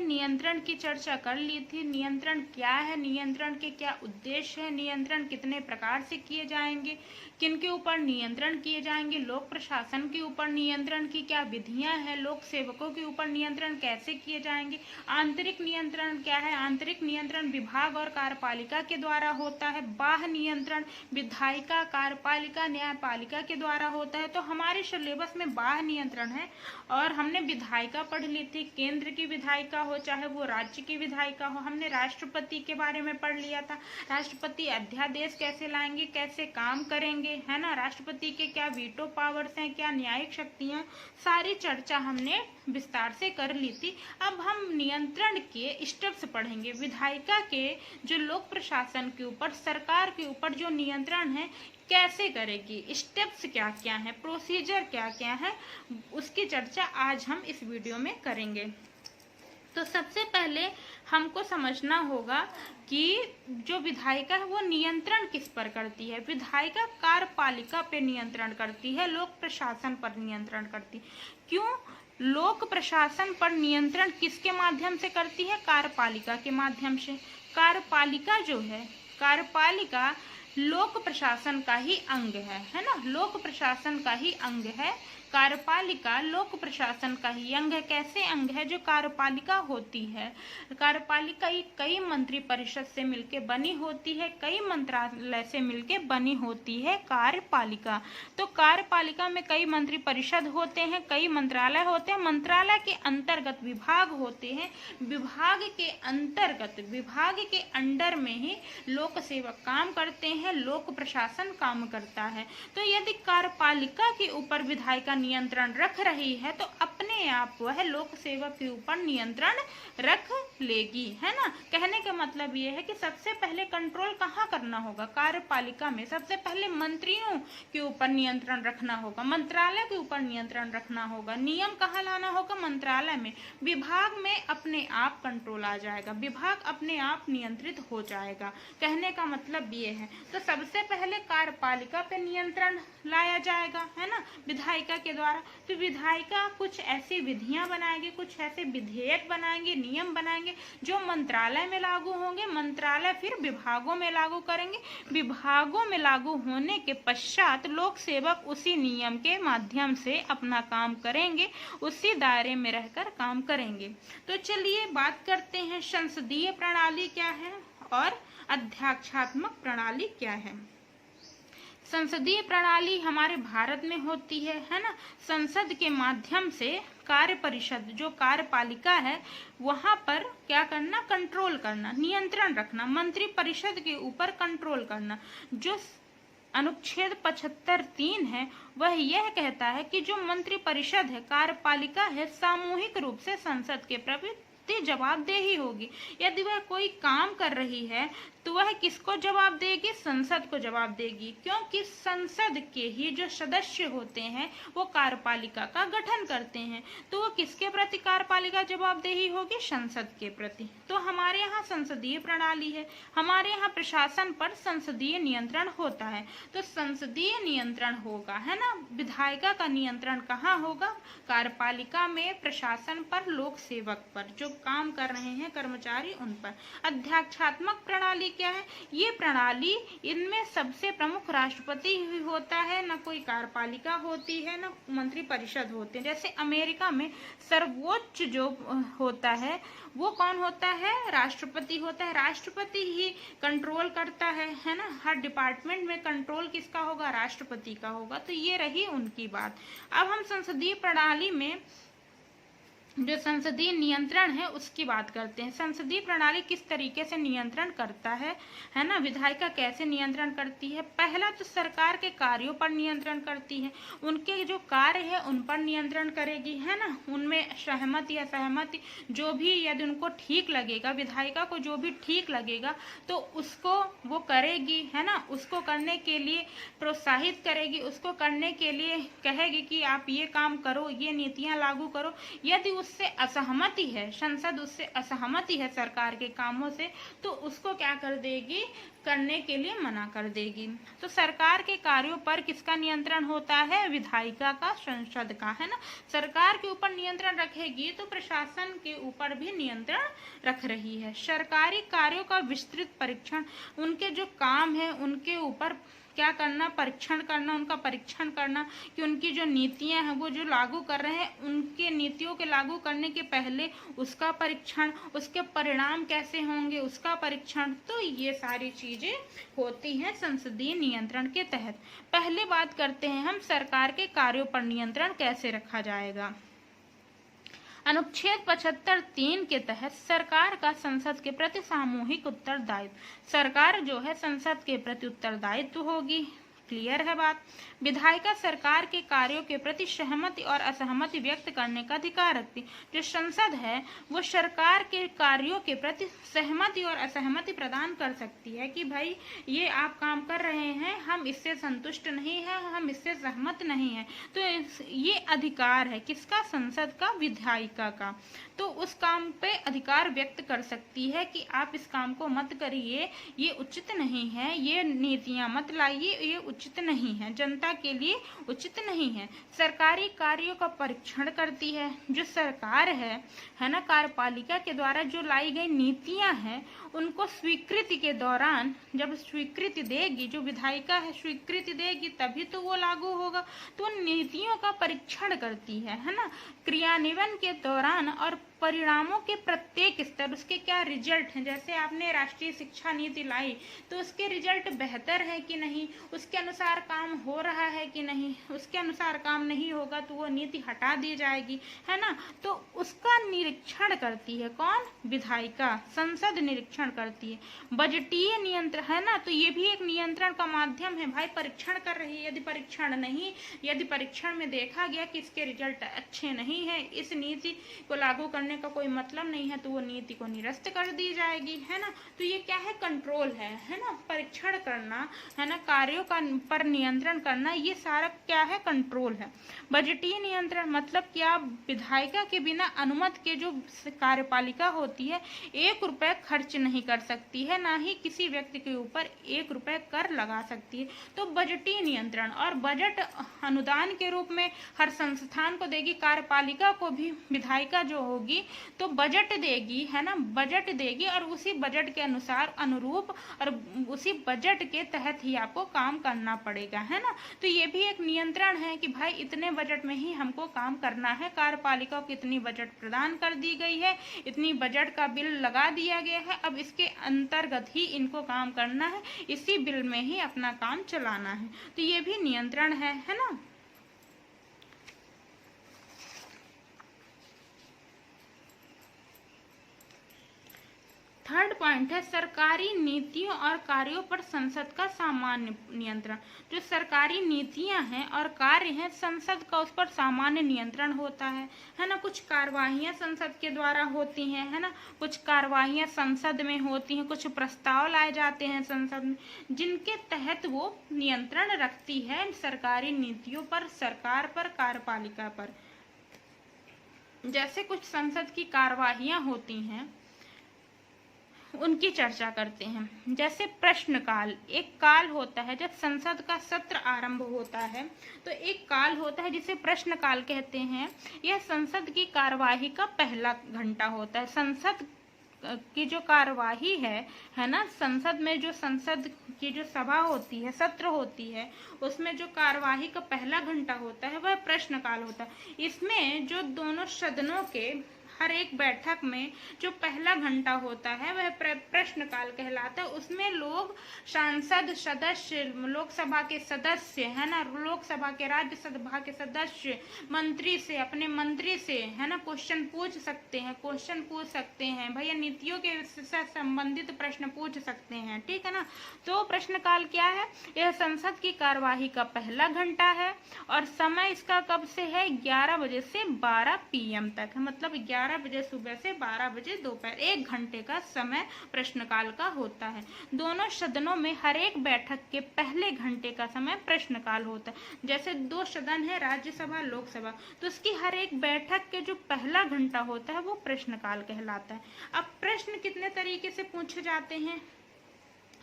नियंत्रण की चर्चा कर ली थी। नियंत्रण क्या है, नियंत्रण के क्या उद्देश्य है, नियंत्रण कितने प्रकार से किए जाएंगे, किन के ऊपर नियंत्रण किए जाएंगे, लोक प्रशासन के ऊपर नियंत्रण की क्या विधियां हैं, लोक सेवकों के ऊपर नियंत्रण कैसे किए जाएंगे, आंतरिक नियंत्रण क्या है, आंतरिक नियंत्रण विभाग और कार्यपालिका के द्वारा होता है, बाह्य नियंत्रण विधायिका, कार्यपालिका, न्यायपालिका के द्वारा होता है। तो हमारे सिलेबस में बाह्य नियंत्रण है और हमने विधायिका पढ़ ली थी, केंद्र की विधायिका हो चाहे वो राज्य की विधायिका हो। हमने राष्ट्रपति के बारे में पढ़ लिया था, राष्ट्रपति अध्यादेश कैसे लाएंगे, कैसे काम करेंगे, है ना, राष्ट्रपति के क्या वीटो पावर्स हैं, क्या न्यायिक शक्तियां, सारी चर्चा हमने विस्तार से कर ली थी। अब हम नियंत्रण के स्टेप्स पढ़ेंगे। विधायिका के जो लोक प्रशासन के ऊपर, सरकार के ऊपर जो नियंत्रण है कैसे करेगी, स्टेप्स क्या क्या हैं, प्रोसीजर क्या क्या है, उसकी चर्चा आज हम इस वीडियो में करेंगे। तो सबसे पहले हमको समझना होगा कि जो विधायिका है वो नियंत्रण किस पर करती है। विधायिका कार्यपालिका पे नियंत्रण करती है, लोक प्रशासन पर नियंत्रण करती है। क्यों? लोक प्रशासन पर नियंत्रण किसके माध्यम से करती है? कार्यपालिका के माध्यम से। कार्यपालिका जो है, कार्यपालिका लोक प्रशासन का ही अंग है ना, लोक प्रशासन का ही अंग है। कार्यपालिका लोक प्रशासन का ही अंग है। कैसे अंग है? जो कार्यपालिका होती है, कार्यपालिका कई मंत्री परिषद से मिलकर बनी होती है, कई मंत्रालय से मिलकर बनी होती है कार्यपालिका। तो कार्यपालिका में कई मंत्री परिषद होते हैं, कई मंत्रालय होते हैं, मंत्रालय के अंतर्गत विभाग होते हैं, विभाग के अंतर्गत, विभाग के अंडर में ही लोक सेवक काम करते हैं, लोक प्रशासन काम करता है। तो यदि कार्यपालिका के ऊपर विधायिका नियंत्रण रख रही है तो अपने आप वह लोक सेवक के ऊपर नियंत्रण रख लेगी, है ना। कहने का मतलब ये है कि सबसे पहले कंट्रोल कहाँ करना होगा? कार्यपालिका में। सबसे पहले मंत्रियों के ऊपर नियंत्रण रखना होगा, मंत्रालय के ऊपर नियंत्रण रखना होगा, नियम कहाँ लाना होगा? मंत्रालय में। विभाग में अपने आप कंट्रोल आ जाएगा, विभाग अपने आप नियंत्रित हो जाएगा। कहने का मतलब ये है। तो सबसे पहले कार्यपालिका पे नियंत्रण लाया जाएगा, है ना, विधायिका के द्वारा। तो विधायिका कुछ ऐसी विधियां बनाएंगे, कुछ ऐसे विधेयक बनाएंगे, नियम बनाएंगे जो मंत्रालय में लागू होंगे, मंत्रालय फिर विभागों में लागू करेंगे, विभागों में लागू होने के पश्चात लोक सेवक उसी नियम के माध्यम से अपना काम करेंगे, उसी दायरे में रहकर काम करेंगे। तो चलिए बात करते हैं संसदीय प्रणाली क्या है और अध्यक्षात्मक प्रणाली क्या है। संसदीय प्रणाली हमारे भारत में होती है ना। संसद के माध्यम से कार्य परिषद, जो कार्यपालिका है, वहां पर क्या करना? कंट्रोल करना, नियंत्रण रखना, मंत्री परिषद के ऊपर कंट्रोल करना। जो अनुच्छेद 75(3) है वह यह कहता है कि जो मंत्री परिषद है, कार्यपालिका है, सामूहिक रूप से संसद के प्रति जवाबदेही होगी। यदि वह कोई काम कर रही है तो वह किसको जवाब देगी? संसद को जवाब देगी, क्योंकि संसद के ही जो सदस्य होते हैं वो कार्यपालिका का गठन करते हैं। तो वो किसके प्रति कार्यपालिका जवाबदेही होगी? संसद के प्रति। तो हमारे यहाँ संसदीय प्रणाली है, हमारे यहाँ प्रशासन पर संसदीय नियंत्रण होता है। तो संसदीय नियंत्रण होगा, है ना। विधायिका का नियंत्रण कहाँ होगा? कार्यपालिका में, प्रशासन पर, लोक सेवक पर, जो काम कर रहे हैं कर्मचारी, उन पर। अध्यक्षात्मक प्रणाली क्या है? ये प्रणाली, इनमें सबसे प्रमुख राष्ट्रपति ही होता है, ना कोई कार्यपालिका होती है, ना मंत्री परिषद होते हैं। जैसे अमेरिका में सर्वोच्च जो होता है वो कौन होता है? राष्ट्रपति होता है। राष्ट्रपति ही कंट्रोल करता है ना। हर डिपार्टमेंट में कंट्रोल किसका होगा? राष्ट्रपति का होगा। तो ये रही उनकी बात। अब हम संसदीय प्रणाली में जो संसदीय नियंत्रण है उसकी बात करते हैं। संसदीय प्रणाली किस तरीके से नियंत्रण करता है ना। विधायिका कैसे नियंत्रण करती है? पहला तो सरकार के कार्यों पर नियंत्रण करती है, उनके जो कार्य है उन पर नियंत्रण करेगी, है ना। उनमें सहमति या असहमति जो भी, यदि उनको ठीक लगेगा, विधायिका को जो भी ठीक लगेगा तो उसको वो करेगी, है ना। उसको करने के लिए प्रोत्साहित करेगी, उसको करने के लिए कहेगी कि आप ये काम करो, ये नीतियाँ लागू करो। यदि उससे असहमति है, संसद उससे असहमति है सरकार के कामों से, तो उसको क्या कर देगी, करने के लिए मना कर देगी। तो सरकार के कार्यों पर किसका नियंत्रण होता है, विधायिका का, संसद का, है ना। सरकार के ऊपर नियंत्रण रखेगी तो प्रशासन के ऊपर भी नियंत्रण रख रही है। सरकारी कार्यों का विस्तृत परीक्षण, उनके जो काम है उनके ऊपर क्या करना, परीक्षण करना, उनका परीक्षण करना कि उनकी जो नीतियां हैं वो जो लागू कर रहे हैं, उनके नीतियों के लागू करने के पहले उसका परीक्षण, उसके परिणाम कैसे होंगे उसका परीक्षण। तो ये सारी चीजें होती हैं संसदीय नियंत्रण के तहत। पहले बात करते हैं हम सरकार के कार्यों पर नियंत्रण कैसे रखा जाएगा। अनुच्छेद 75(3) के तहत सरकार का संसद के प्रति सामूहिक उत्तरदायित्व, सरकार जो है संसद के प्रति उत्तरदायित्व होगी। क्लियर है बात। विधायिका सरकार के कार्यों के प्रति सहमति और असहमति व्यक्त करने का अधिकार रखती। जो संसद है वो सरकार के कार्यों के प्रति सहमति और असहमति प्रदान कर सकती है कि भाई ये आप काम कर रहे हैं, हम इससे संतुष्ट नहीं है, हम इससे सहमत नहीं है। तो ये अधिकार है किसका, संसद का, विधायिका का। तो उस काम पे अधिकार व्यक्त कर सकती है कि आप इस काम को मत करिए, ये उचित नहीं है, ये नीतियां मत लाइए, ये उचित नहीं है, जनता के लिए उचित नहीं है। सरकारी कार्यों का परीक्षण करती है। जो सरकार है ना, कार्यपालिका के द्वारा जो लाई गई नीतियां हैं उनको स्वीकृति के दौरान, जब स्वीकृति देगी, जो विधायिका है स्वीकृति देगी तभी तो वो लागू होगा। तो नीतियों का परीक्षण करती है ना, क्रियान्वयन के दौरान और परिणामों के प्रत्येक स्तर, उसके क्या रिजल्ट हैं, जैसे आपने राष्ट्रीय शिक्षा नीति लाई तो उसके रिजल्ट बेहतर है कि नहीं, उसके अनुसार काम हो रहा है कि नहीं, उसके अनुसार काम नहीं होगा तो वो नीति हटा दी जाएगी, है ना। तो उसका निरीक्षण करती है कौन, विधायिका, संसद निरीक्षण करती है। बजटीय नियंत्रण है ना, तो ये भी एक नियंत्रण का माध्यम है। भाई परीक्षण कर रही है, यदि परीक्षण में देखा गया कि इसके रिजल्ट अच्छे नहीं है, इस नीति को लागू करने का कोई मतलब नहीं है, तो वो नीति को निरस्त कर दी जाएगी, है ना। तो ये क्या है, कंट्रोल है ना, परीक्षण करना, है ना, कार्यों का पर नियंत्रण करना, ये सारा क्या है, कंट्रोल है। बजटीय नियंत्रण मतलब कि आप विधायिका के बिना अनुमति के जो कार्यपालिका होती है 1 रुपए खर्च नहीं कर सकती है, ना ही किसी व्यक्ति के ऊपर 1 रुपए कर लगा सकती है। तो बजटीय नियंत्रण, और बजट अनुदान के रूप में हर संस्थान को देगी, कार्यपालिका को भी विधायिका जो होगी तो बजट देगी, है ना, बजट देगी, और उसी बजट के अनुसार अनुरूप और उसी बजट के तहत ही आपको काम करना पड़ेगा, है ना। तो ये भी एक नियंत्रण है कि भाई इतने बजट में ही हमको काम करना है, कार्यपालिका को इतनी बजट प्रदान कर दी गई है, इतनी बजट का बिल लगा दिया गया है, अब इसके अंतर्गत ही इनको काम करना है, इसी बिल में ही अपना काम चलाना है। तो ये भी नियंत्रण है ना। थर्ड पॉइंट है सरकारी नीतियों और कार्यों पर संसद का सामान्य नियंत्रण। जो सरकारी नीतियां हैं और कार्य हैं, संसद का उस पर सामान्य नियंत्रण होता है ना। कुछ कार्यवाहियां संसद के द्वारा होती हैं, है ना, कुछ कार्यवाहियां संसद में होती हैं, कुछ प्रस्ताव लाए जाते हैं संसद में, जिनके तहत वो नियंत्रण रखती है सरकारी नीतियों पर, सरकार पर, कार्यपालिका पर। जैसे कुछ संसद की कार्यवाहियां होती हैं उनकी चर्चा करते हैं। जैसे प्रश्नकाल, एक काल होता है जब संसद का सत्र आरंभ होता है, तो एक काल होता है जिसे प्रश्नकाल कहते हैं। यह संसद की कार्यवाही का पहला घंटा होता है। संसद की जो कार्यवाही है ना, संसद में जो संसद की जो सभा होती है, सत्र होती है, उसमें जो कार्यवाही का पहला घंटा होता है वह प्रश्नकाल होता है। इसमें जो दोनों सदनों के हर एक बैठक में जो पहला घंटा होता है वह प्रश्नकाल कहलाता है। उसमें लोग, सांसद, सदस्य, लोकसभा के सदस्य, है ना, लोकसभा के, राज्यसभा के सदस्य मंत्री से, अपने मंत्री से, है ना, क्वेश्चन पूछ सकते हैं, भैया नीतियों के से संबंधित प्रश्न पूछ सकते हैं, ठीक है ना। तो प्रश्नकाल क्या है, यह संसद की कार्यवाही का पहला घंटा है और समय इसका कब से है, 11 बजे से 12 PM तक है। मतलब 11 11 बजे सुबह से 12 बजे दोपहर, 1 घंटे का समय प्रश्नकाल का होता है। दोनों सदनों में हर एक बैठक के पहले घंटे का समय प्रश्नकाल होता है। जैसे 2 सदन है, राज्यसभा लोकसभा, तो उसकी हर एक बैठक के जो पहला घंटा होता है वो प्रश्नकाल कहलाता है। अब प्रश्न कितने तरीके से पूछे जाते हैं?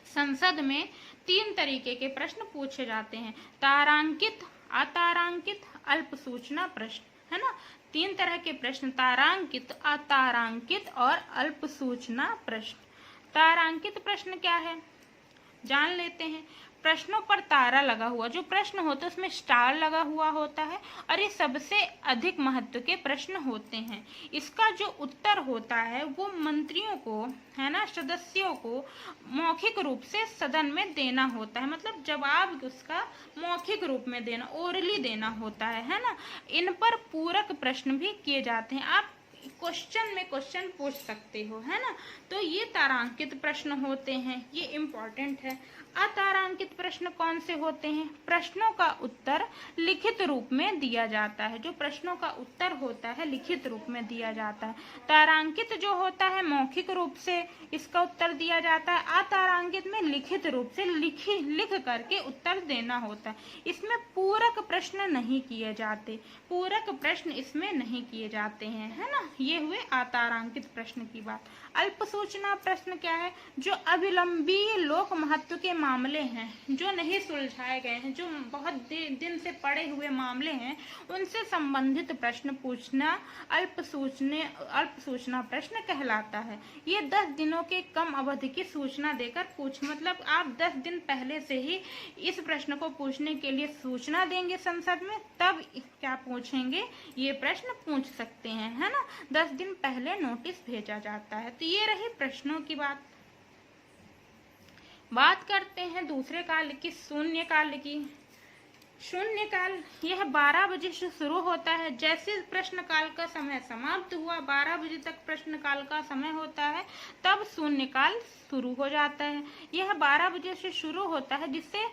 संसद में 3 तरीके के प्रश्न पूछे जाते हैं, तारांकित, अतारांकित, अल्प सूचना प्रश्न, है ना। 3 तरह के प्रश्न, तारांकित, अतारांकित और अल्प सूचना प्रश्न। तारांकित प्रश्न क्या है जान लेते हैं। प्रश्नों पर तारा लगा हुआ जो प्रश्न होता है उसमें स्टार लगा हुआ होता है और ये सबसे अधिक महत्व के प्रश्न होते हैं। इसका जो उत्तर होता है वो मंत्रियों को, है ना, सदस्यों को मौखिक रूप से सदन में देना होता है, मतलब जवाब उसका मौखिक रूप में देना, ओरली देना होता है ना। इन पर पूरक प्रश्न भी किए जाते हैं। आप क्वेश्चन में क्वेश्चन पूछ सकते हो, है ना। तो ये तारांकित प्रश्न होते हैं, ये इम्पोर्टेंट है। अतारांकित प्रश्न कौन से होते हैं? प्रश्नों का उत्तर लिखित रूप में दिया जाता है। जो प्रश्नों का उत्तर होता है लिखित रूप में दिया जाता है। तारांकित जो होता है मौखिक रूप से इसका उत्तर दिया जाता है। अतारांकित में लिखित रूप से लिख करके उत्तर देना होता है। इसमें पूरक प्रश्न नहीं किए जाते, पूरक प्रश्न इसमें नहीं किए जाते हैं, है ना। ये हुए अतारांकित प्रश्न की बात। अल्प सूचना प्रश्न क्या है? जो अविलंबीय लोक महत्व के मामले हैं, जो नहीं सुलझाए गए हैं, जो बहुत दिन से पड़े हुए मामले हैं, उनसे संबंधित प्रश्न पूछना अल्प सूचना प्रश्न कहलाता है। ये 10 दिनों के कम अवधि की सूचना देकर मतलब आप 10 दिन पहले से ही इस प्रश्न को पूछने के लिए सूचना देंगे संसद में, तब क्या पूछेंगे, ये प्रश्न पूछ सकते हैं, है ना। 10 दिन पहले नोटिस भेजा जाता है। तो ये रही प्रश्नों की बात करते हैं दूसरे काल की, शून्य काल की। शून्य काल यह 12 बजे से शुरू होता है। जैसे प्रश्नकाल का समय समाप्त हुआ, 12 बजे तक प्रश्नकाल का समय होता है, तब शून्य काल शुरू हो जाता है। यह 12 बजे से शुरू होता है, जिससे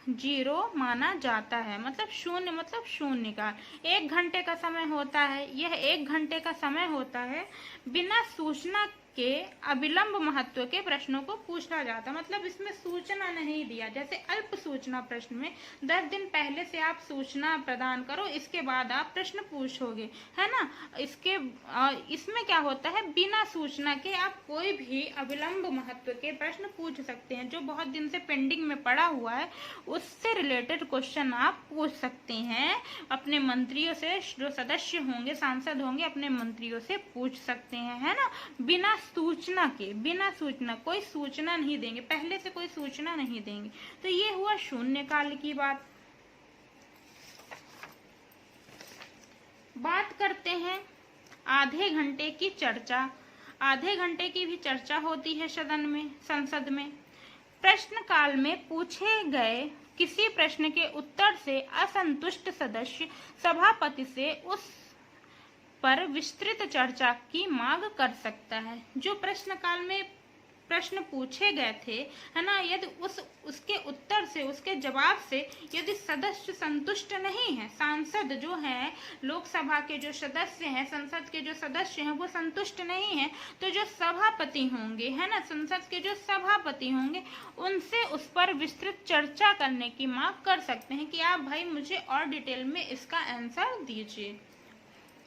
0 माना जाता है, मतलब शून्य, मतलब शून्य काल। 1 घंटे का समय होता है। यह 1 घंटे का समय होता है। बिना सूचना के अविलंब महत्व के प्रश्नों को पूछा जाता है, मतलब इसमें सूचना नहीं दिया। जैसे अल्प सूचना प्रश्न में 10 दिन पहले से आप सूचना प्रदान करो, इसके बाद आप प्रश्न पूछोगे, है ना। इसमें क्या होता है, बिना सूचना के आप कोई भी अविलंब महत्व के प्रश्न पूछ सकते हैं। जो बहुत दिन से पेंडिंग में पड़ा हुआ है उससे रिलेटेड क्वेश्चन आप पूछ सकते हैं अपने मंत्रियों से। जो सदस्य होंगे, सांसद होंगे, अपने मंत्रियों से पूछ सकते हैं, है ना। बिना सूचना कोई सूचना नहीं देंगे, पहले से कोई सूचना नहीं देंगे। तो ये हुआ शून्य काल की बात करते हैं आधे घंटे की चर्चा। आधे घंटे की भी चर्चा होती है संसद में। प्रश्न काल में पूछे गए किसी प्रश्न के उत्तर से असंतुष्ट सदस्य सभापति से उस पर विस्तृत चर्चा की मांग कर सकता है। जो प्रश्न काल में प्रश्न पूछे गए थे, है ना, यदि उसके उत्तर से, उसके जवाब से यदि सदस्य संतुष्ट नहीं है, सांसद जो है, लोकसभा के जो सदस्य हैं, संसद के जो सदस्य हैं, वो संतुष्ट नहीं है, तो जो सभापति होंगे, है ना, संसद के जो सभापति होंगे, उनसे उस पर विस्तृत चर्चा करने की मांग कर सकते हैं कि आप भाई मुझे और डिटेल में इसका आंसर दीजिए।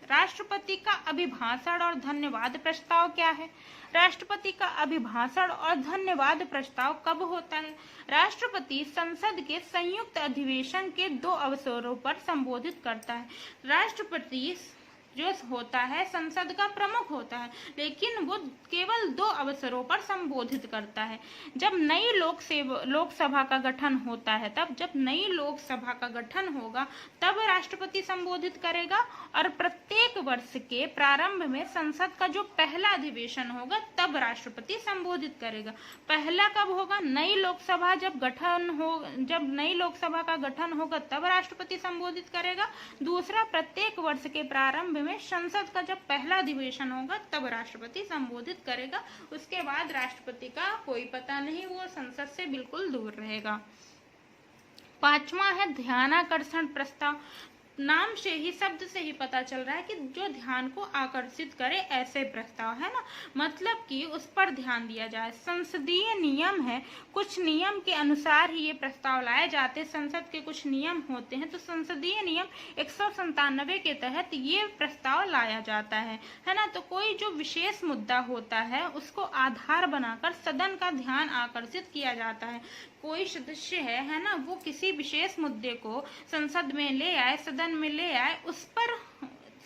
राष्ट्रपति का अभिभाषण और धन्यवाद प्रस्ताव क्या है? राष्ट्रपति का अभिभाषण और धन्यवाद प्रस्ताव कब होता है? राष्ट्रपति संसद के संयुक्त अधिवेशन के 2 अवसरों पर संबोधित करता है। राष्ट्रपति जो होता है संसद का प्रमुख होता है, लेकिन वो केवल 2 अवसरों पर संबोधित करता है। जब नई लोकसभा का गठन होता है, जब नई लोकसभा का गठन होगा तब राष्ट्रपति संबोधित करेगा, और प्रत्येक वर्ष के प्रारंभ में संसद का जो पहला अधिवेशन होगा तब राष्ट्रपति संबोधित करेगा। पहला कब होगा? नई लोकसभा जब नई लोकसभा का गठन होगा तब राष्ट्रपति संबोधित करेगा। दूसरा, प्रत्येक वर्ष के प्रारंभ में संसद का जब पहला अधिवेशन होगा तब राष्ट्रपति संबोधित करेगा। उसके बाद राष्ट्रपति का कोई पता नहीं, वो संसद से बिल्कुल दूर रहेगा। 5वां है ध्यानाकर्षण प्रस्ताव। नाम से ही, शब्द से ही पता चल रहा है कि जो ध्यान को आकर्षित करे ऐसे प्रस्ताव, है ना, मतलब कि उस पर ध्यान दिया जाए। संसदीय नियम है, कुछ नियम के अनुसार ही ये प्रस्ताव लाए जाते हैं। संसद के कुछ नियम होते हैं, तो संसदीय नियम 197 के तहत ये प्रस्ताव लाया जाता है ना। तो कोई जो विशेष मुद्दा होता है उसको आधार बनाकर सदन का ध्यान आकर्षित किया जाता है। कोई सदस्य है ना, वो किसी विशेष मुद्दे को संसद में ले आए, सदन में ले आए, उस पर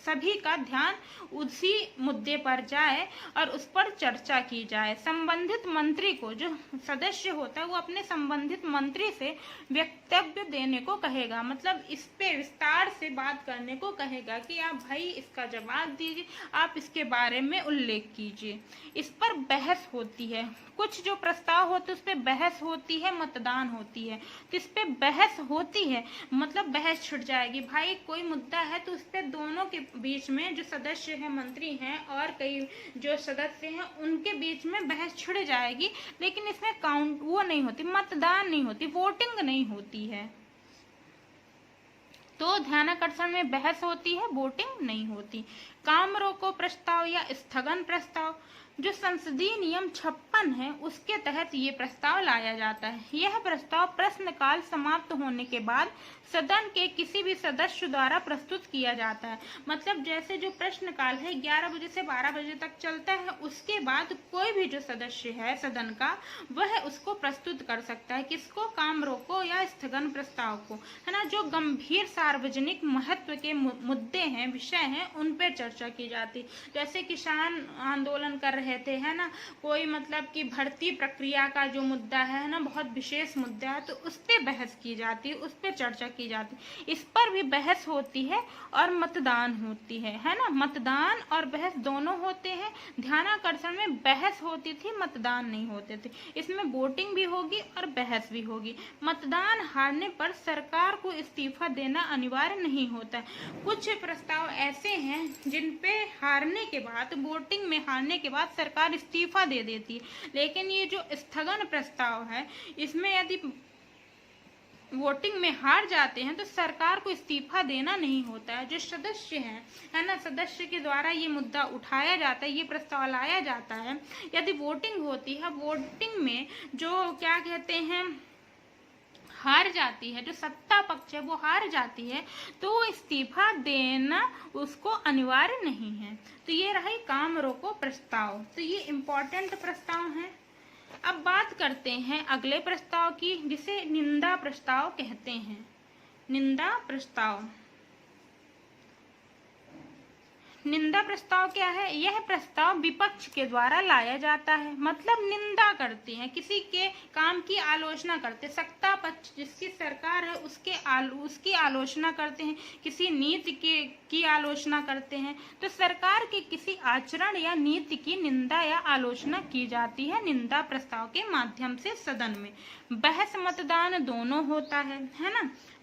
सभी का ध्यान उसी मुद्दे पर जाए और उस पर चर्चा की जाए। संबंधित मंत्री को, जो सदस्य होता है वो अपने संबंधित मंत्री से वक्तव्य देने को कहेगा, मतलब इस पे विस्तार से बात करने को कहेगा कि आप भाई इसका जवाब दीजिए, आप इसके बारे में उल्लेख कीजिए। इस पर बहस होती है, कुछ जो प्रस्ताव होते हैं उस पर बहस होती है, मतदान होती है। तो इस पे बहस होती है, मतलब बहस छिड़ जाएगी। भाई कोई मुद्दा है तो उस पर दोनों के बीच में, जो सदस्य हैं, मंत्री हैं और कई जो सदस्य हैं, उनके बीच में बहस छिड़ जाएगी, लेकिन इसमें काउंट वो नहीं होती, मतदान नहीं होती, वोटिंग नहीं होती है। तो ध्यानाकर्षण में बहस होती है, वोटिंग नहीं होती। काम रोको प्रस्ताव या स्थगन प्रस्ताव, जो संसदीय नियम 56 है उसके तहत ये प्रस्ताव लाया जाता है। यह प्रस्ताव प्रश्नकाल समाप्त होने के बाद सदन के किसी भी सदस्य द्वारा प्रस्तुत किया जाता है। मतलब जैसे जो प्रश्नकाल है 11 बजे से 12 बजे तक चलता है, उसके बाद कोई भी जो सदस्य है सदन का, वह उसको प्रस्तुत कर सकता है। किसको? काम रोको या स्थगन प्रस्ताव को, है ना। जो गंभीर सार्वजनिक महत्व के मुद्दे हैं, विषय हैं, उन पर चर्चा की जाती। जैसे किसान आंदोलन कर रहे थे, है ना, कोई मतलब कि भर्ती प्रक्रिया का जो मुद्दा है ना, बहुत विशेष मुद्दा है, तो उस पर बहस की जाती है, उस पर चर्चा की जाती है। इस पर भी बहस होती है और मतदान होती है ना। मतदान और बहस दोनों होते हैं। ध्यानाकर्षण में बहस होती थी, मतदान नहीं होते थे। इसमें वोटिंग भी होगी और बहस भी होगी। मतदान हारने पर सरकार को इस्तीफा देना अनिवार्य नहीं होता है। कुछ प्रस्ताव ऐसे हैं जिन पे हारने के बाद, वोटिंग में हारने के बाद सरकार इस्तीफा दे देती है। लेकिन ये जो स्थगन प्रस्ताव है, इसमें यदि वोटिंग में हार जाते हैं तो सरकार को इस्तीफा देना नहीं होता है। जो सदस्य हैं, है ना, सदस्य के द्वारा ये मुद्दा उठाया जाता है, ये प्रस्ताव लाया जाता है। यदि वोटिंग होती है, वोटिंग में जो क्या कहते हैं हार जाती है, जो सत्ता पक्ष है वो हार जाती है, तो इस्तीफा देना उसको अनिवार्य नहीं है। तो ये रही काम रोको प्रस्ताव। तो ये इम्पोर्टेंट प्रस्ताव है। अब बात करते हैं अगले प्रस्ताव की, जिसे निंदा प्रस्ताव कहते हैं। निंदा प्रस्ताव, निंदा प्रस्ताव क्या है? यह प्रस्ताव विपक्ष के द्वारा लाया जाता है, मतलब निंदा करते हैं, किसी के काम की आलोचना करते हैं। सत्ता पक्ष जिसकी सरकार है उसकी आलोचना करते हैं, किसी नीति की आलोचना करते हैं। तो सरकार के किसी आचरण या नीति की निंदा या आलोचना की जाती है निंदा प्रस्ताव के माध्यम से सदन में। बहस मतदान दोनों होता है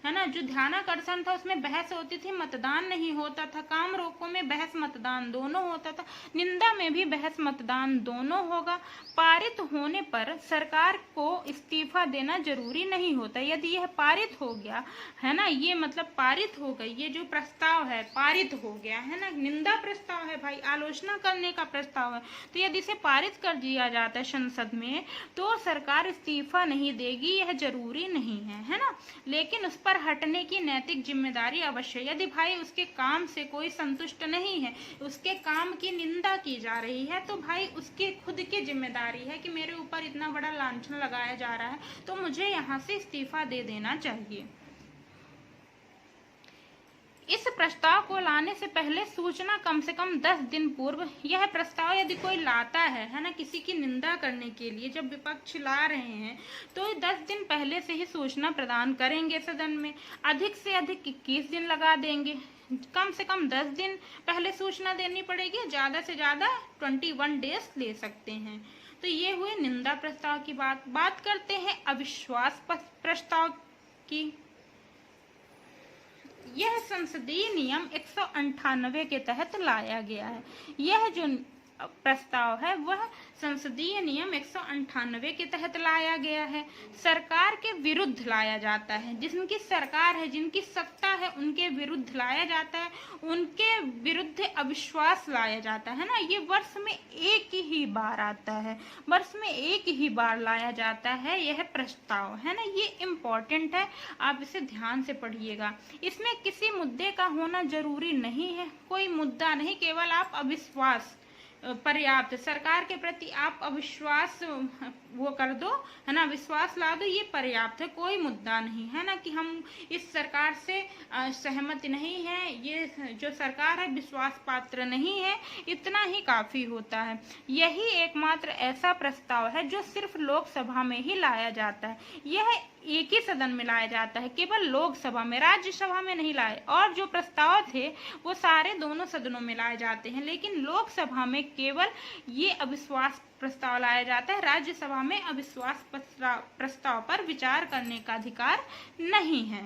ना। जो ध्यानाकर्षण था उसमें बहस होती थी, मतदान नहीं होता था। काम रोको में बहस मतदान दोनों होता था। निंदा में भी बहस मतदान दोनों होगा। पारित होने पर सरकार को इस्तीफा देना जरूरी नहीं होता। यदि यह पारित हो गया, है ना, ये मतलब पारित हो गई, ये जो प्रस्ताव है पारित हो गया, है ना, निंदा प्रस्ताव है भाई, आलोचना करने का प्रस्ताव है, तो यदि इसे पारित कर दिया जाता है संसद में, तो सरकार इस्तीफा नहीं देगी, यह जरूरी नहीं है ना। लेकिन उस पर हटने की नैतिक जिम्मेदारी अवश्य। यदि भाई उसके काम से कोई संतुष्ट नहीं है, उसके काम की निंदा की जा रही है, तो भाई उसकी खुद की जिम्मेदारी है कि मेरे ऊपर इतना बड़ा लांछन लगाया जा रहा है, तो मुझे यहाँ से इस्तीफा दे देना चाहिए। इस प्रस्ताव को लाने से पहले सूचना कम से कम 10 दिन पूर्व, यह प्रस्ताव यदि कोई लाता है ना, किसी की निंदा करने के लिए जब विपक्ष ला रहे हैं, तो 10 दिन पहले से ही सूचना प्रदान करेंगे सदन में। अधिक से अधिक 21 दिन लगा देंगे, कम से कम 10 दिन पहले सूचना देनी पड़ेगी, ज़्यादा से ज़्यादा 21 डेज ले सकते हैं। तो ये हुए निंदा प्रस्ताव की बात करते हैं अविश्वास प्रस्ताव की। यह संसदीय नियम 198 के तहत लाया गया है। यह जो प्रस्ताव है वह संसदीय नियम 198 के तहत लाया गया है। सरकार के विरुद्ध लाया जाता है, जिनकी सरकार है, जिनकी सत्ता है, उनके विरुद्ध लाया जाता है, उनके विरुद्ध अविश्वास लाया जाता है ना। ये वर्ष में एक ही बार आता है, वर्ष में एक ही बार लाया जाता है यह प्रस्ताव, है ना। ये इम्पोर्टेंट है, आप इसे ध्यान से पढ़िएगा। इसमें किसी मुद्दे का होना जरूरी नहीं है, कोई मुद्दा नहीं, केवल आप अविश्वास पर्याप्त, सरकार के प्रति आप अविश्वास वो कर दो, है ना, विश्वास ला दो, ये पर्याप्त है, कोई मुद्दा नहीं है ना कि हम इस सरकार से सहमति नहीं है, ये जो सरकार है विश्वास पात्र नहीं है, इतना ही काफी होता है। यही एकमात्र ऐसा प्रस्ताव है जो सिर्फ लोकसभा में ही लाया जाता है। यह एक ही सदन में लाया जाता है, केवल लोकसभा में, राज्यसभा में नहीं लाए। और जो प्रस्ताव थे वो सारे दोनों सदनों में लाए जाते हैं, लेकिन लोकसभा में केवल ये अविश्वास प्रस्ताव लाया जाता है। राज्यसभा में अविश्वास प्रस्ताव पर विचार करने का अधिकार नहीं है।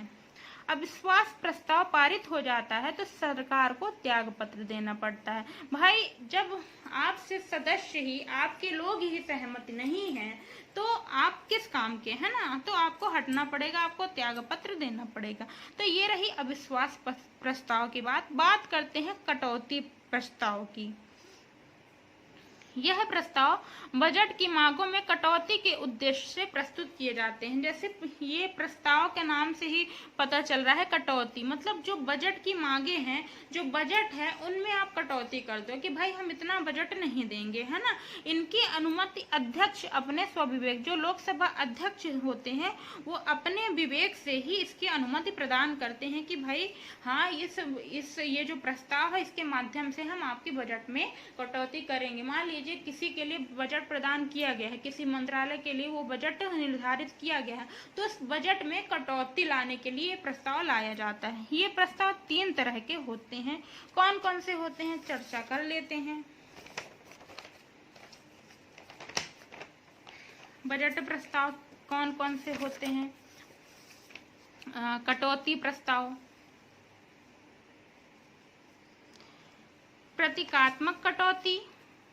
अविश्वास प्रस्ताव पारित हो जाता है तो सरकार को त्याग पत्र देना पड़ता है। भाई जब आपसे सदस्य ही, आपके लोग ही सहमत नहीं हैं तो आप किस काम के, है ना, तो आपको हटना पड़ेगा, आपको त्याग पत्र देना पड़ेगा। तो ये रही अविश्वास प्रस्ताव की बात करते हैं कटौती प्रस्ताव की। यह प्रस्ताव बजट की मांगों में कटौती के उद्देश्य से प्रस्तुत किए जाते हैं। जैसे ये प्रस्ताव के नाम से ही पता चल रहा है, कटौती मतलब जो बजट की मांगे हैं, जो बजट है उनमें आप कटौती कर दो कि भाई हम इतना बजट नहीं देंगे, है ना। इनकी अनुमति अध्यक्ष अपने स्वविवेक, जो लोकसभा अध्यक्ष होते हैं वो अपने विवेक से ही इसकी अनुमति प्रदान करते हैं कि भाई हाँ ये जो प्रस्ताव है इसके माध्यम से हम आपके बजट में कटौती करेंगे। मान लीजिए किसी के लिए बजट प्रदान किया गया है, किसी मंत्रालय के लिए वो बजट निर्धारित किया गया है, तो उस बजट में कटौती लाने के लिए प्रस्ताव लाया जाता है। ये प्रस्ताव 3 तरह के होते हैं। कौन कौन से होते हैं चर्चा कर लेते हैं। बजट प्रस्ताव कौन कौन से होते हैं। कटौती प्रस्ताव, प्रतीकात्मक कटौती,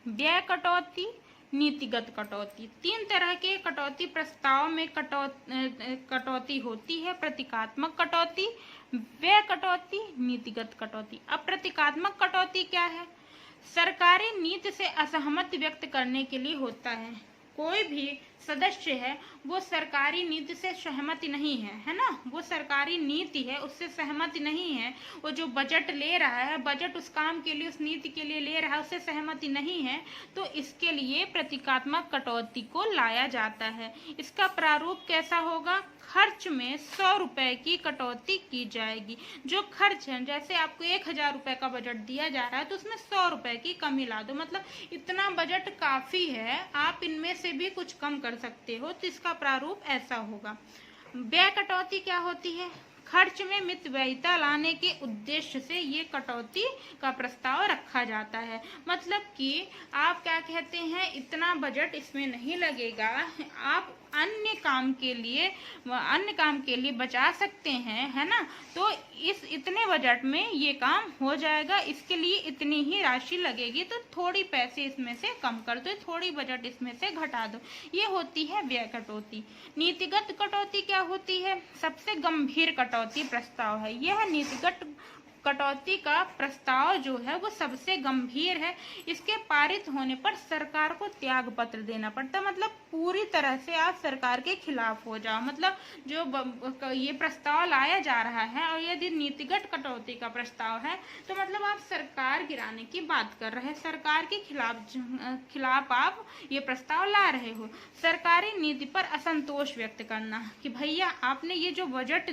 व्यय कटौती, नीतिगत कटौती। 3 तरह के कटौती प्रस्ताव में कटौती होती है। प्रतीकात्मक कटौती, व्यय कटौती, नीतिगत कटौती। अब प्रतीकात्मक कटौती क्या है? सरकारी नीति से असहमति व्यक्त करने के लिए होता है। कोई भी सदस्य है वो सरकारी नीति से सहमति नहीं है ना, वो सरकारी नीति है उससे सहमति नहीं है, वो जो बजट ले रहा है, बजट उस काम के लिए, उस नीति के लिए ले रहा है, उससे सहमति नहीं है, तो इसके लिए प्रतीकात्मक कटौती को लाया जाता है। इसका प्रारूप कैसा होगा? खर्च में 100 रुपए की कटौती की जाएगी। जो खर्च है, जैसे आपको 1000 रुपए का बजट दिया जा रहा है तो उसमें 100 रुपए की कमी ला दो, मतलब इतना बजट काफी है, आप इनमें से भी कुछ कम कर सकते हो, तो इसका प्रारूप ऐसा होगा। व्यय कटौती क्या होती है? खर्च में मितव्ययिता लाने के उद्देश्य से ये कटौती का प्रस्ताव रखा जाता है। मतलब कि आप क्या कहते हैं, इतना बजट इसमें नहीं लगेगा, आप अन्य काम के लिए बचा सकते हैं, है ना, तो इस इतने बजट में ये काम हो जाएगा, इसके लिए इतनी ही राशि लगेगी, तो थोड़ी पैसे इसमें से कम कर दो, थोड़ी बजट इसमें से घटा दो। ये होती है व्यय कटौती। नीतिगत कटौती क्या होती है? सबसे गंभीर कटौती प्रस्ताव है। यह नीतिगत कटौती का प्रस्ताव जो है वो सबसे गंभीर है। इसके पारित होने पर सरकार को त्याग पत्र देना पड़ता है, मतलब पूरी तरह से आप सरकार के खिलाफ हो जाओ। मतलब जो ये प्रस्ताव लाया जा रहा है और यदि नीतिगत कटौती का प्रस्ताव है तो मतलब आप सरकार गिराने की बात कर रहे हैं, सरकार के खिलाफ आप ये प्रस्ताव ला रहे हो। सरकारी नीति पर असंतोष व्यक्त करना कि भैया आपने ये जो बजट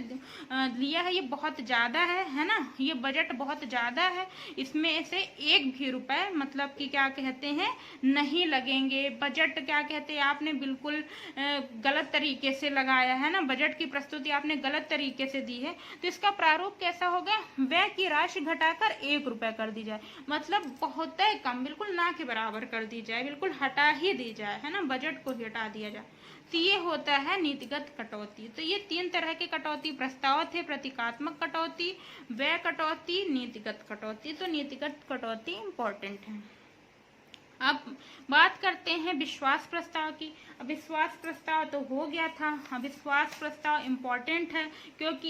लिया है ये बहुत ज्यादा है ना, ये बजट बहुत ज्यादा है, इसमें से एक भी रुपए मतलब कि क्या कहते हैं नहीं लगेंगे। बजट क्या कहते हैं आपने बिल्कुल गलत तरीके से लगाया है ना, बजट की प्रस्तुति आपने गलत तरीके से दी है, तो इसका प्रारूप कैसा होगा? व्यय की राशि घटाकर 1 रुपए कर दी जाए, मतलब बहुत ही कम, बिल्कुल ना के बराबर कर दी जाए, बिल्कुल हटा ही दी जाए, है ना, बजट को ही हटा दिया जाए। तो ये होता है नीतिगत कटौती। तो ये 3 तरह के कटौती प्रस्ताव थे, प्रतीकात्मक कटौती, व्यय कटौती, नीतिगत कटौती। तो नीतिगत कटौती इंपॉर्टेंट है। अब बात करते हैं विश्वास प्रस्ताव की। अविश्वास प्रस्ताव तो हो गया था। अविश्वास प्रस्ताव इम्पोर्टेंट है क्योंकि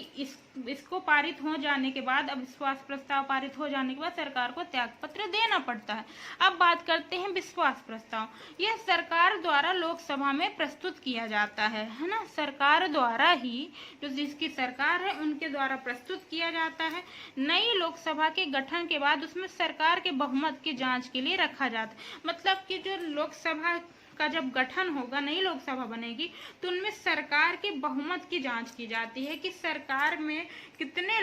इसको पारित हो जाने के बाद, अविश्वास प्रस्ताव पारित हो जाने के बाद सरकार को त्यागपत्र देना पड़ता है। अब बात करते हैं विश्वास प्रस्ताव। यह सरकार द्वारा लोकसभा में प्रस्तुत किया जाता है ना, सरकार द्वारा ही, जो जिसकी सरकार है उनके द्वारा प्रस्तुत किया जाता है। नई लोकसभा के गठन के बाद उसमें सरकार के बहुमत की जांच के लिए रखा जाता है। मतलब कि जो लोकसभा का जब गठन होगा, नई लोकसभा बनेगी, तो उनमें सरकार के बहुमत की जांच की जाती है कि सरकार में कितने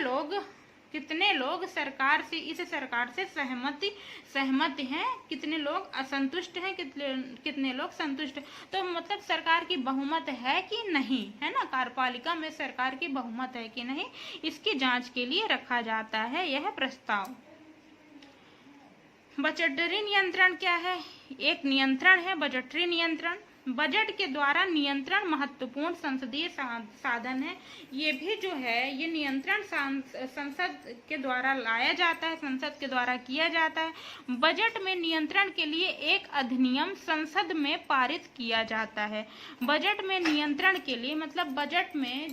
लोग सरकार से, इस सरकार से सहमत हैं, कितने लोग असंतुष्ट हैं, कितने लोग संतुष्ट हैं। तो मतलब सरकार की बहुमत है कि नहीं, है ना, कार्यपालिका में सरकार की बहुमत है कि नहीं, इसकी जांच के लिए रखा जाता है यह प्रस्ताव। बजटरी नियंत्रण क्या है? एक नियंत्रण है बजटरी नियंत्रण। बजट के द्वारा नियंत्रण महत्वपूर्ण संसदीय साधन है। ये भी जो है, ये नियंत्रण संसद के द्वारा लाया जाता है, संसद के द्वारा किया जाता है। बजट में नियंत्रण के लिए एक अधिनियम संसद में पारित किया जाता है। बजट में नियंत्रण के लिए मतलब बजट में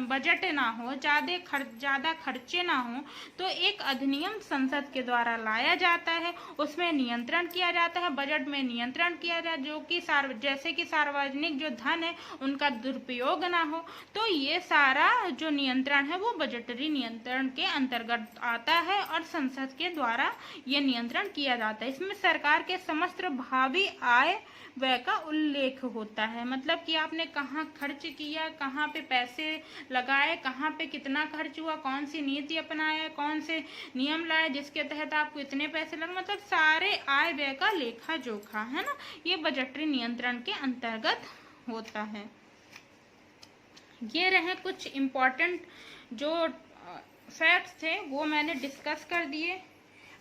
बजट ना हो, ज्यादा खर्चे ना हो, तो एक अधिनियम संसद के द्वारा लाया जाता है, उसमें नियंत्रण किया जाता है। बजट में नियंत्रण किया जाए जो कि जैसे कि सार्वजनिक जो धन है उनका दुरुपयोग ना हो। तो ये सारा जो नियंत्रण है वो बजटरी नियंत्रण के अंतर्गत आता है और संसद के द्वारा ये नियंत्रण किया जाता है। इसमें सरकार के समस्त भावी आय व्यय का उल्लेख होता है। मतलब कि आपने कहाँ खर्च किया, कहाँ पे पैसे लगाए, कहाँ पे कितना खर्च हुआ, कौन सी नीति अपनाया, कौन से नियम लाए जिसके तहत आपको इतने पैसे लगे, मतलब सारे आय व्यय का लेखा जोखा, है ना, ये बजटरी नियंत्रण के अंतर्गत होता है। ये रहे कुछ इम्पोर्टेंट जो फैक्ट्स थे वो मैंने डिस्कस कर दिए।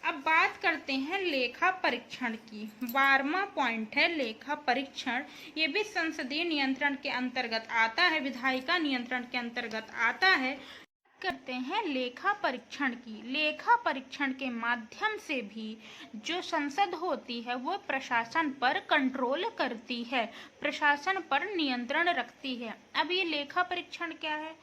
अब बात करते हैं लेखा परीक्षण की। 12वां पॉइंट है लेखा परीक्षण। ये भी संसदीय नियंत्रण के अंतर्गत आता है, विधायिका नियंत्रण के अंतर्गत आता है। करते हैं लेखा परीक्षण की। लेखा परीक्षण के माध्यम से भी जो संसद होती है वो प्रशासन पर कंट्रोल करती है, प्रशासन पर नियंत्रण रखती है। अब ये लेखा परीक्षण क्या है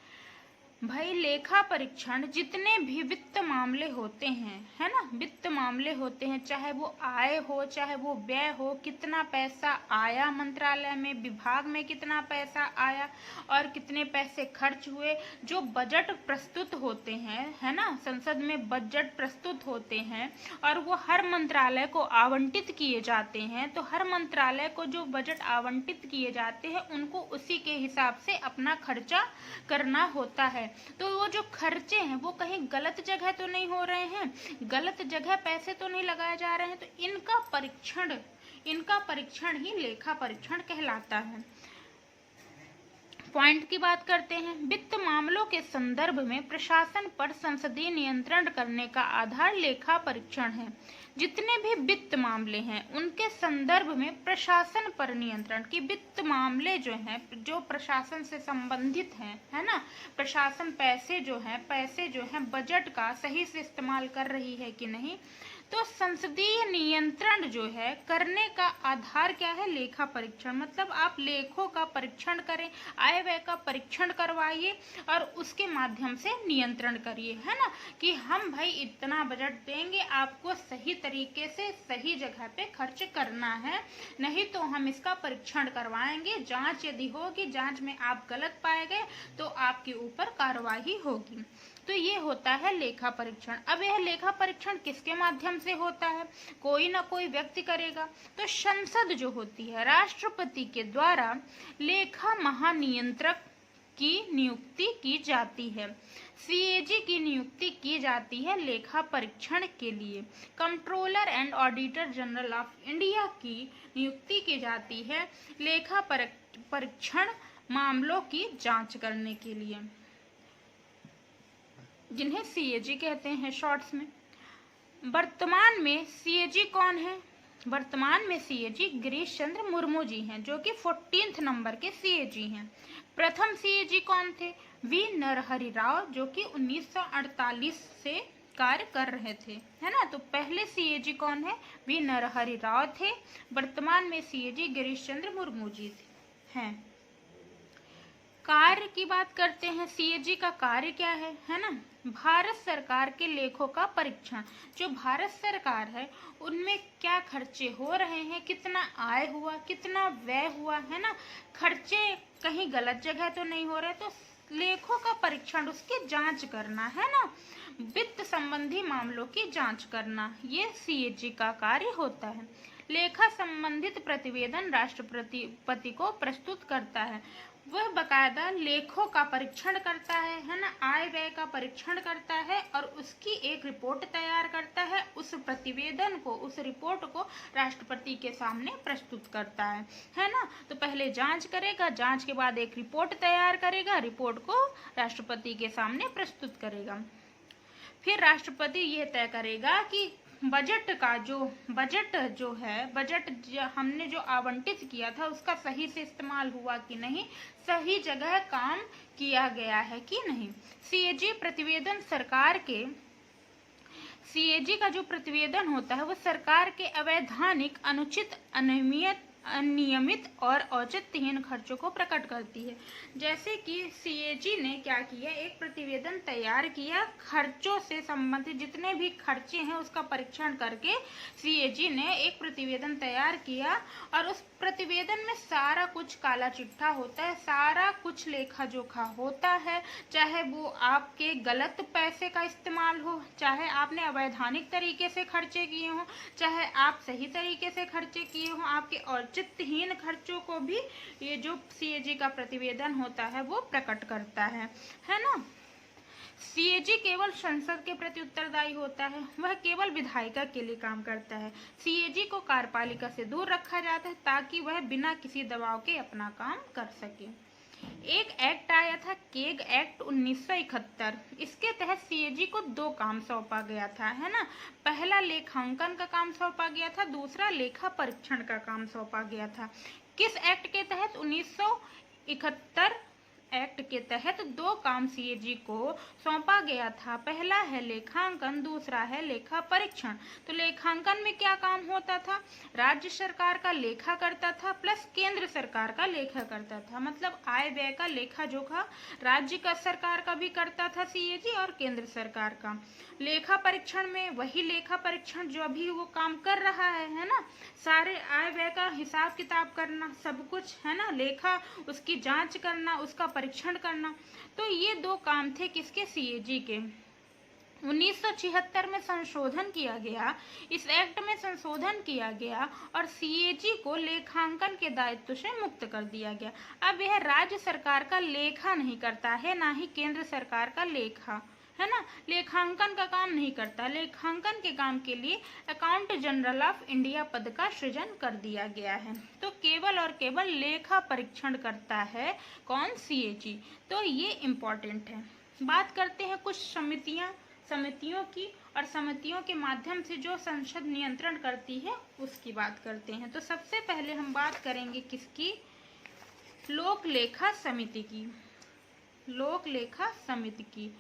भाई? लेखा परीक्षण जितने भी वित्त मामले होते हैं, है ना, वित्त मामले होते हैं, चाहे वो आय हो चाहे वो व्यय हो, कितना पैसा आया मंत्रालय में, विभाग में कितना पैसा आया और कितने पैसे खर्च हुए, जो बजट प्रस्तुत होते हैं, है ना, संसद में बजट प्रस्तुत होते हैं और वो हर मंत्रालय को आवंटित किए जाते हैं। तो हर मंत्रालय को जो बजट आवंटित किए जाते हैं उनको उसी के हिसाब से अपना खर्चा करना होता है। तो वो जो खर्चे हैं वो कहीं गलत जगह तो नहीं हो रहे हैं, गलत जगह पैसे तो नहीं लगाए जा रहे हैं, तो इनका परीक्षण ही लेखा परीक्षण कहलाता है। पॉइंट की बात करते हैं। वित्त मामलों के संदर्भ में प्रशासन पर संसदीय नियंत्रण करने का आधार लेखा परीक्षण है। जितने भी वित्त मामले हैं उनके संदर्भ में प्रशासन पर नियंत्रण, की वित्त मामले जो हैं जो प्रशासन से संबंधित हैं, है ना, प्रशासन पैसे जो हैं बजट का सही से इस्तेमाल कर रही है कि नहीं, तो संसदीय नियंत्रण जो है करने का आधार क्या है? लेखा परीक्षण। मतलब आप लेखों का परीक्षण करें, आय व्यय का परीक्षण करवाइए और उसके माध्यम से नियंत्रण करिए, है ना, कि हम भाई इतना बजट देंगे, आपको सही तरीके से सही जगह पे खर्च करना है, नहीं तो हम इसका परीक्षण करवाएंगे, जांच यदि होगी, जांच में आप गलत पाए गए तो आपके ऊपर कार्रवाई होगी। तो ये होता है लेखा परीक्षण। अब यह लेखा परीक्षण किसके माध्यम से होता है? कोई ना कोई व्यक्ति करेगा। तो संसद जो होती है, राष्ट्रपति के द्वारा लेखा महानियंत्रक की नियुक्ति की जाती है, सीएजी की नियुक्ति की जाती है लेखा परीक्षण के लिए। Controller and auditor general of India की नियुक्ति की जाती है लेखा परीक्षण मामलों की जांच करने के लिए, जिन्हें सीएजी कहते हैं शॉर्ट्स में। वर्तमान में सीएजी कौन है? वर्तमान में सीएजी गिरीश चंद्र मुर्मू जी हैं, जो कि 14th नंबर के सीएजी हैं। प्रथम सीएजी कौन थे? वी नरहरि राव, जो कि 1948 से कार्य कर रहे थे, है ना। तो पहले सीएजी कौन है? वी नरहरि राव थे। वर्तमान में सीएजी गिरीश चंद्र मुर्मू जी हैं। कार्य की बात करते हैं, सीएजी का कार्य क्या है ना। भारत सरकार के लेखों का परीक्षण। जो भारत सरकार है उनमें क्या खर्चे हो रहे हैं, कितना आय हुआ, कितना व्यय हुआ, है ना। खर्चे कहीं गलत जगह तो नहीं हो रहे, तो लेखों का परीक्षण, उसकी जांच करना, है ना। वित्त संबंधी मामलों की जांच करना, ये सीएजी का कार्य होता है। लेखा संबंधित प्रतिवेदन राष्ट्रपति को प्रस्तुत करता है। वह बकायदा लेखों का परीक्षण करता है ना, आय व्यय का परीक्षण करता है और उसकी एक रिपोर्ट तैयार करता है। उस प्रतिवेदन को, उस रिपोर्ट को राष्ट्रपति के सामने प्रस्तुत करता है ना। तो पहले जांच करेगा, जांच के बाद एक रिपोर्ट तैयार करेगा, रिपोर्ट को राष्ट्रपति के सामने प्रस्तुत करेगा। फिर राष्ट्रपति ये तय करेगा कि बजट हमने जो आवंटित किया था उसका सही से इस्तेमाल हुआ कि नहीं, सही जगह काम किया गया है कि नहीं। सीएजी का जो प्रतिवेदन होता है वो सरकार के अवैधानिक, अनुचित, अनियमित और औचित्यहीन खर्चों को प्रकट करती है। जैसे कि सीएजी ने क्या किया, एक प्रतिवेदन तैयार किया, खर्चों से संबंधित जितने भी खर्चे हैं उसका परीक्षण करके सीएजी ने एक प्रतिवेदन तैयार किया और उस प्रतिवेदन में सारा कुछ काला चिट्ठा होता है, सारा कुछ लेखा जोखा होता है। चाहे वो आपके गलत पैसे का इस्तेमाल हो, चाहे आपने अवैधानिक तरीके से खर्चे किए हों, चाहे आप सही तरीके से खर्चे किए हों, आपके औचित्यहीन खर्चों को भी ये जो सीएजी का प्रतिवेदन होता है वो प्रकट करता है ना। सीएजी केवल संसद के प्रति उत्तरदायी होता है, वह केवल विधायिका के लिए काम करता है। सीएजी को कार्यपालिका से दूर रखा जाता है ताकि वह बिना किसी दबाव के अपना काम कर सके। एक एक्ट आया था, केग एक्ट 1971। इसके तहत सीएजी को 2 काम सौंपा गया था, है ना। पहला लेखांकन का काम सौंपा गया था, दूसरा लेखा परीक्षण का काम सौंपा गया था। किस एक्ट के तहत? 1971 एक्ट के तहत 2 काम सीएजी को सौंपा गया था। पहला है लेखांकन, दूसरा है लेखा परीक्षण। तो लेखांकन में क्या काम होता था? राज्य सरकार का लेखा करता था प्लस केंद्र सरकार का लेखा करता था। मतलब आय व्यय का लेखा जोखा राज्य का सरकार का भी करता था सीएजी और केंद्र सरकार का। लेखा परीक्षण में वही लेखा परीक्षण जो अभी वो काम कर रहा है ना, सारे आय व्यय का हिसाब किताब करना, सब कुछ, है ना, लेखा उसकी जांच करना, उसका परीक्षण करना। तो ये 2 काम थे किसके? सीएजी के। 1976 में संशोधन किया गया, इस एक्ट में संशोधन किया गया और सीएजी को लेखांकन के दायित्व से मुक्त कर दिया गया। अब यह राज्य सरकार का लेखा नहीं करता है, ना ही केंद्र सरकार का लेखा, है ना, लेखांकन का काम नहीं करता। लेखांकन के काम के लिए अकाउंट जनरल ऑफ इंडिया पद का सृजन कर दिया गया है। तो केवल और केवल लेखा परीक्षण करता है कौन? सीएजी। तो ये इम्पोर्टेंट है। बात करते हैं कुछ समितियों की, और समितियों के माध्यम से जो संसद नियंत्रण करती है उसकी बात करते हैं। तो सबसे पहले हम बात करेंगे किसकी? लोक लेखा समिति की। लोक लेखा समिति की।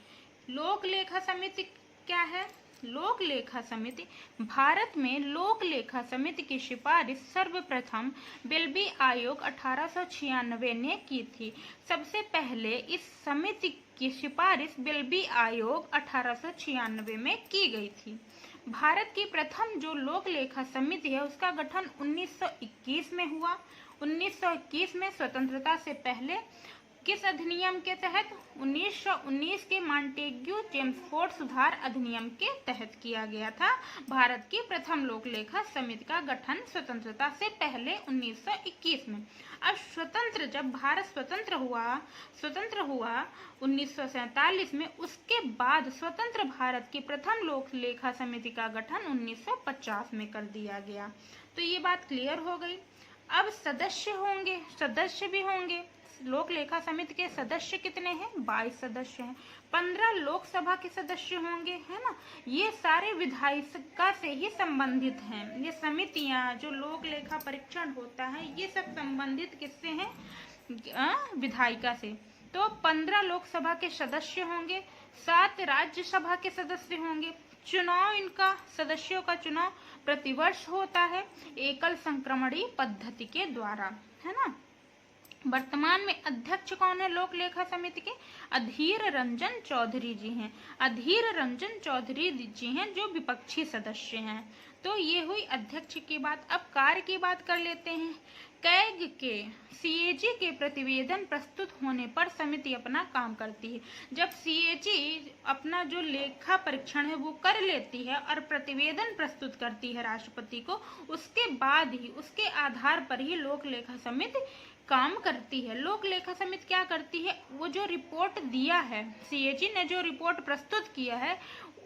लोक लेखा समिति क्या है? लोक लेखा समिति, भारत में लोक लेखा समिति की सिफारिश सर्वप्रथम बिल्बी आयोग 1896 ने की थी। सबसे पहले इस समिति की सिफारिश बिल्बी आयोग 1896 में की गई थी। भारत की प्रथम जो लोक लेखा समिति है उसका गठन 1921 में हुआ। 1921 में स्वतंत्रता से पहले किस अधिनियम के तहत? 1919 के मॉन्टेग्यू चेम्सफोर्ड सुधार अधिनियम के तहत किया गया था। भारत की प्रथम लोक लेखा समिति का गठन स्वतंत्रता से पहले 1921 में। अब जब भारत स्वतंत्र हुआ 1947 में, उसके बाद स्वतंत्र भारत की प्रथम लोक लेखा समिति का गठन 1950 में कर दिया गया। तो ये बात क्लियर हो गई। अब सदस्य भी होंगे। लोक लेखा समिति के सदस्य कितने हैं? 22 सदस्य हैं। 15 लोकसभा के सदस्य होंगे, है ना। ये सारे विधायिका से ही संबंधित हैं। ये समितियां, जो लोक लेखा परीक्षण होता है, ये सब संबंधित किससे हैं? विधायिका से। तो 15 लोकसभा के सदस्य होंगे, 7 राज्यसभा के सदस्य होंगे, चुनाव, इनका सदस्यों का चुनाव प्रतिवर्ष होता है एकल संक्रमणीय पद्धति के द्वारा, है ना। वर्तमान में अध्यक्ष कौन है लोक लेखा समिति के? अधीर रंजन चौधरी जी हैं। अधीर रंजन चौधरी जी हैं जो विपक्षी सदस्य हैं। तो ये हुई अध्यक्ष की बात। अब कार्य की बात कर लेते हैं। कैग के सीएजी के प्रतिवेदन प्रस्तुत होने पर समिति अपना काम करती है। जब सीएजी अपना जो लेखा परीक्षण है वो कर लेती है और प्रतिवेदन प्रस्तुत करती है राष्ट्रपति को, उसके बाद ही उसके आधार पर ही लोक लेखा समिति काम करती है। लोक लेखा समिति क्या करती है? वो जो रिपोर्ट दिया है, सीएजी ने जो रिपोर्ट प्रस्तुत किया है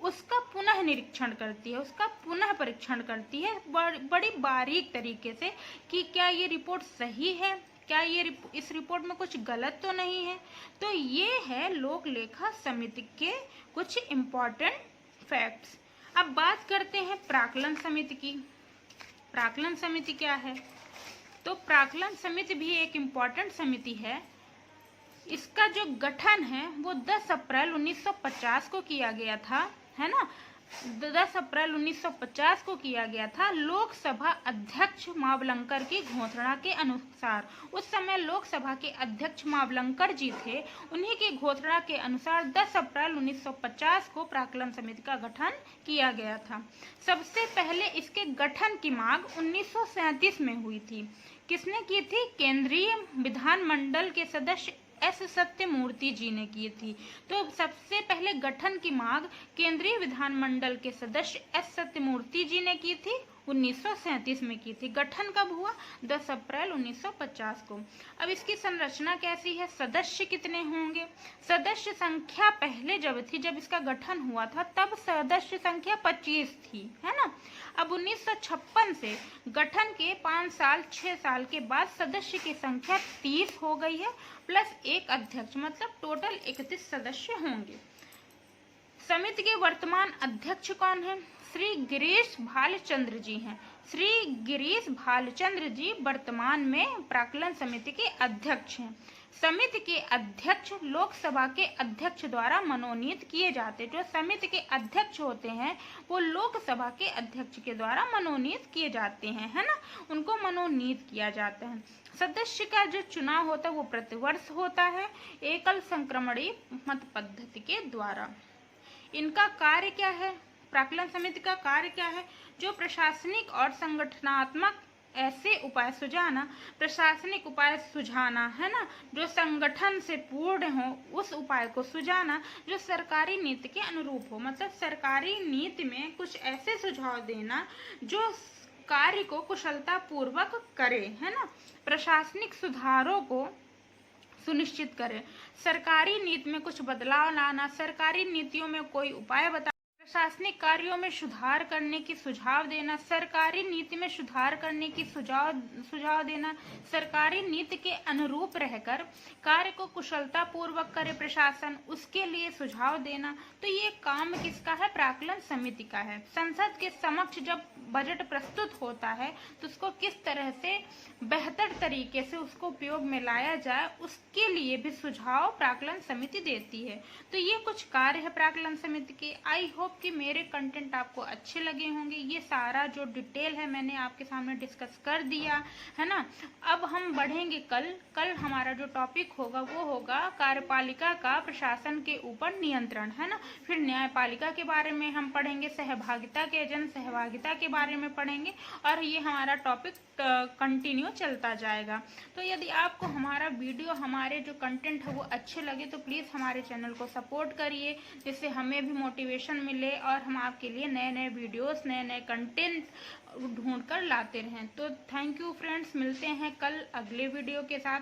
उसका पुनः निरीक्षण करती है, उसका पुनः परीक्षण करती है बड़ी बारीक तरीके से कि क्या ये रिपोर्ट सही है, क्या ये इस रिपोर्ट में कुछ गलत तो नहीं है। तो ये है लोक लेखा समिति के कुछ इम्पोर्टेंट फैक्ट्स। अब बात करते हैं प्राक्कलन समिति की। प्राक्कलन समिति क्या है? तो प्राक्कलन समिति भी एक इम्पॉर्टेंट समिति है। इसका जो गठन है वो 10 अप्रैल 1950 को किया गया था, है ना। 10 अप्रैल 1950 को किया गया था लोकसभा अध्यक्ष मावलंकर की घोषणा के अनुसार। उस समय लोकसभा के अध्यक्ष मावलंकर जी थे, उन्हीं की घोषणा के अनुसार 10 अप्रैल 1950 को प्राक्कलन समिति का गठन किया गया था। सबसे पहले इसके गठन की मांग 1937 में हुई थी। किसने की थी? केंद्रीय विधानमंडल के सदस्य एस सत्यमूर्ति जी ने की थी। तो सबसे पहले गठन की मांग केंद्रीय विधानमंडल के सदस्य एस सत्यमूर्ति जी ने की थी, 1937 में की थी। गठन कब हुआ? 10 अप्रैल 1950 को। अब इसकी संरचना कैसी है? सदस्य कितने होंगे? सदस्य संख्या पहले जब इसका गठन हुआ था तब सदस्य संख्या 25 थी, है ना। अब 1956 से गठन के 6 साल के बाद सदस्य की संख्या 30 हो गई है, प्लस एक अध्यक्ष, मतलब टोटल 31 सदस्य होंगे। समिति के वर्तमान अध्यक्ष कौन है? श्री गिरीश भालचंद्र जी हैं। श्री गिरीश भालचंद्र जी वर्तमान में प्राक्कलन समिति के अध्यक्ष हैं। समिति के अध्यक्ष लोकसभा के अध्यक्ष द्वारा मनोनीत किए जाते। जो समिति के अध्यक्ष होते हैं वो लोकसभा के अध्यक्ष के द्वारा मनोनीत किए जाते हैं, है ना, उनको मनोनीत किया जाता है। सदस्य का जो चुनाव होता है वो प्रतिवर्ष होता है एकल संक्रमणीय मत पद्धति के द्वारा। इनका कार्य क्या है? प्राक्कलन समिति का कार्य क्या है? जो प्रशासनिक और संगठनात्मक ऐसे उपाय सुझाना, प्रशासनिक उपाय सुझाना, है ना, जो संगठन से पूर्ण हो उस उपाय को सुझाना जो सरकारी नीति के अनुरूप हो। मतलब सरकारी नीति में कुछ ऐसे सुझाव देना जो कार्य को कुशलता पूर्वक करे, है ना, प्रशासनिक सुधारों को सुनिश्चित करे, सरकारी नीति में कुछ बदलाव लाना, सरकारी नीतियों में कोई उपाय बता, प्रशासनिक कार्यों में सुधार करने की सुझाव देना, सरकारी नीति में सुधार करने की सुझाव देना, सरकारी नीति के अनुरूप रहकर कार्य को कुशलता पूर्वक करे प्रशासन, उसके लिए सुझाव देना। तो ये काम किसका है? प्राक्कलन समिति का है। संसद के समक्ष जब बजट प्रस्तुत होता है तो उसको किस तरह से बेहतर तरीके से उसको उपयोग में लाया जाए उसके लिए भी सुझाव प्राक्कलन समिति देती है। तो ये कुछ कार्य है प्राक्कलन समिति के। आई होप कि मेरे कंटेंट आपको अच्छे लगे होंगे। ये सारा जो डिटेल है मैंने आपके सामने डिस्कस कर दिया, है ना। अब हम बढ़ेंगे कल हमारा जो टॉपिक होगा वो होगा कार्यपालिका का प्रशासन के ऊपर नियंत्रण, है ना। फिर न्यायपालिका के बारे में हम पढ़ेंगे, सहभागिता के जन सहभागिता के बारे में पढ़ेंगे और ये हमारा टॉपिक कंटिन्यू चलता जाएगा। तो यदि आपको हमारा वीडियो, हमारे जो कंटेंट है वो अच्छे लगे तो प्लीज़ हमारे चैनल को सपोर्ट करिए, जिससे हमें भी मोटिवेशन मिले और हम आपके लिए नए नए वीडियोस, नए नए कंटेंट ढूंढ कर लाते रहें। तो थैंक यू फ्रेंड्स, मिलते हैं कल अगले वीडियो के साथ।